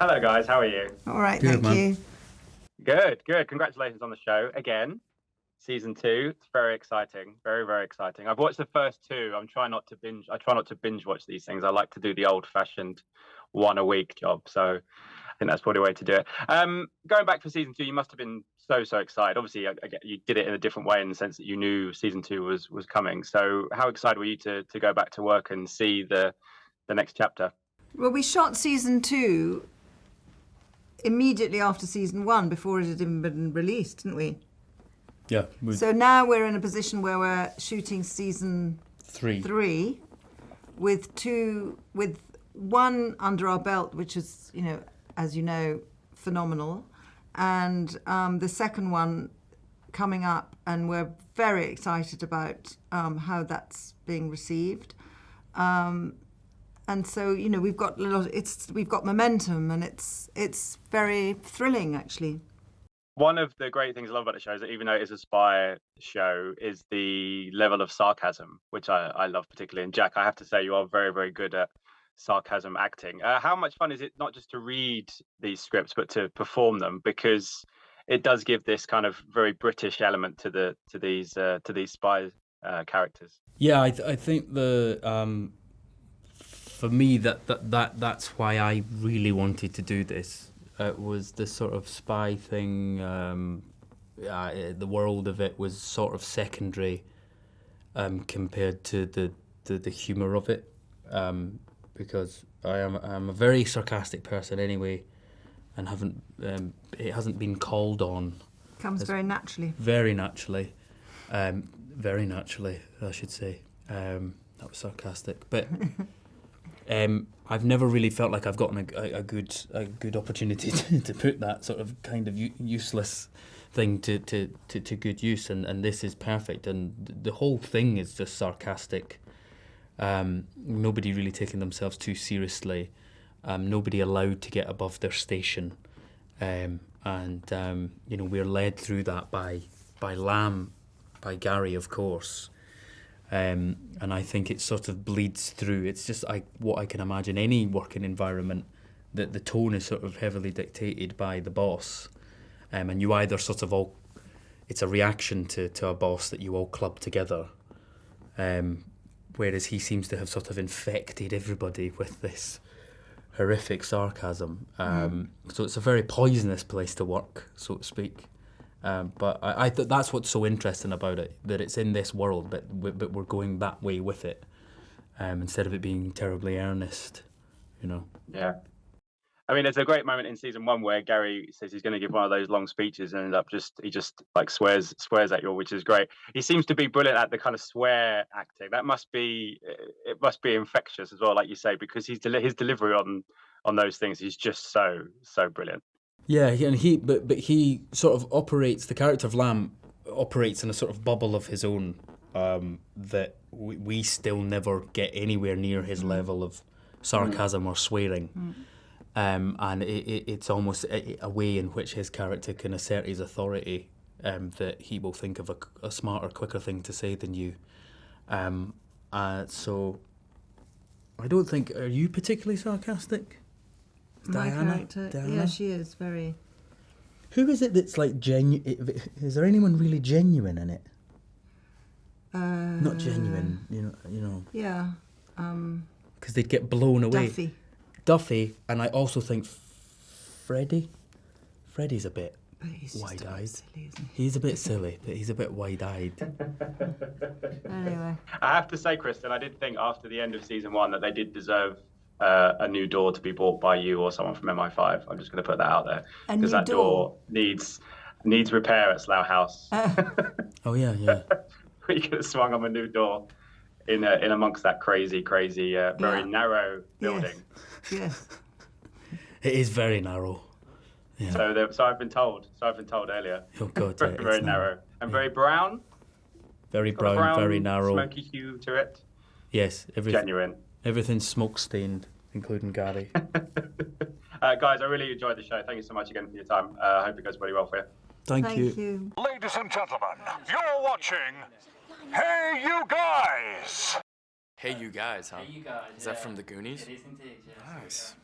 Hello, guys. How are you? All right, thank you. Good, good. Congratulations on the show again. Season 2. It's very exciting. Very, very exciting. I've watched the first 2. I try not to binge watch these things. I like to do the old-fashioned one a week job. So I think that's probably the way to do it. Going back for season 2, you must have been so excited. Obviously, you did it in a different way in the sense that you knew season 2 was coming. So how excited were you to go back to work and see the next chapter? Well, we shot season 2 immediately after season 1, before it had even been released, didn't we? Yeah. So now we're in a position where we're shooting season 3 with one under our belt, which is, as you know, phenomenal, and the second one coming up, and we're very excited about how that's being received. And so, we've got momentum, and it's very thrilling, actually. One of the great things I love about the show is that even though it is a spy show, is the level of sarcasm, which I love particularly. And Jack, I have to say, you are very, very good at sarcasm acting. How much fun is it not just to read these scripts, but to perform them? Because it does give this kind of very British element to these spy characters. Yeah, I think for me that's why I really wanted to do this. It was the sort of spy thing. The world of it was sort of secondary compared to the humour of it, because I'm a very sarcastic person anyway, and it hasn't been called on. Comes very naturally. Very naturally, I should say. That was sarcastic, but. I've never really felt like I've gotten a good opportunity to put that sort of kind of useless thing to good use, and this is perfect. And the whole thing is just sarcastic. Nobody really taking themselves too seriously. Nobody allowed to get above their station, and we're led through that by Lamb, by Gary, of course. And I think it sort of bleeds through. It's just what I can imagine any working environment, that the tone is sort of heavily dictated by the boss, and you either sort of it's a reaction to a boss that you all club together, whereas he seems to have sort of infected everybody with this horrific sarcasm. So it's a very poisonous place to work, so to speak. But I thought that's what's so interesting about it, that it's in this world, but we're going that way with it, instead of it being terribly earnest, Yeah. I mean, there's a great moment in season 1 where Gary says he's going to give one of those long speeches, and he just like swears at you, which is great. He seems to be brilliant at the kind of swear acting. It must be infectious as well, like you say, because his delivery on those things, he's just so brilliant. Yeah, and he sort of operates, the character of Lamb operates in a sort of bubble of his own, that we still never get anywhere near his level of sarcasm or swearing. And it's almost a way in which his character can assert his authority, that he will think of a smarter, quicker thing to say than you. So I don't think, are you particularly sarcastic? My character? Yeah, she is very. Who is it that's like genuine? Is there anyone really genuine in it? Not genuine, you know. Yeah. Because they'd get blown away. Duffy, and I also think Freddie. Freddie's a bit wide-eyed. Silly, isn't he? He's a bit silly, but he's a bit wide-eyed. Anyway. I have to say, Kristin, I did think after the end of season 1 that they did deserve a new door to be bought by you or someone from MI5. I'm just going to put that out there, because that door needs repair at Slough House. Oh yeah. We could have swung on a new door in amongst that crazy, very narrow building. Yes. It is very narrow. Yeah. So I've been told earlier. Oh God, very narrow and very brown. Very brown, very narrow. Smoky hue to it. Yes, genuine. Everything's smoke stained, including Gary. Guys, I really enjoyed the show. Thank you so much again for your time. I hope it goes really well for you. Thank you. Ladies and gentlemen, you're watching Hey You Guys! Hey You Guys, huh? Hey You Guys. Is that from the Goonies? It is indeed, yes. Nice.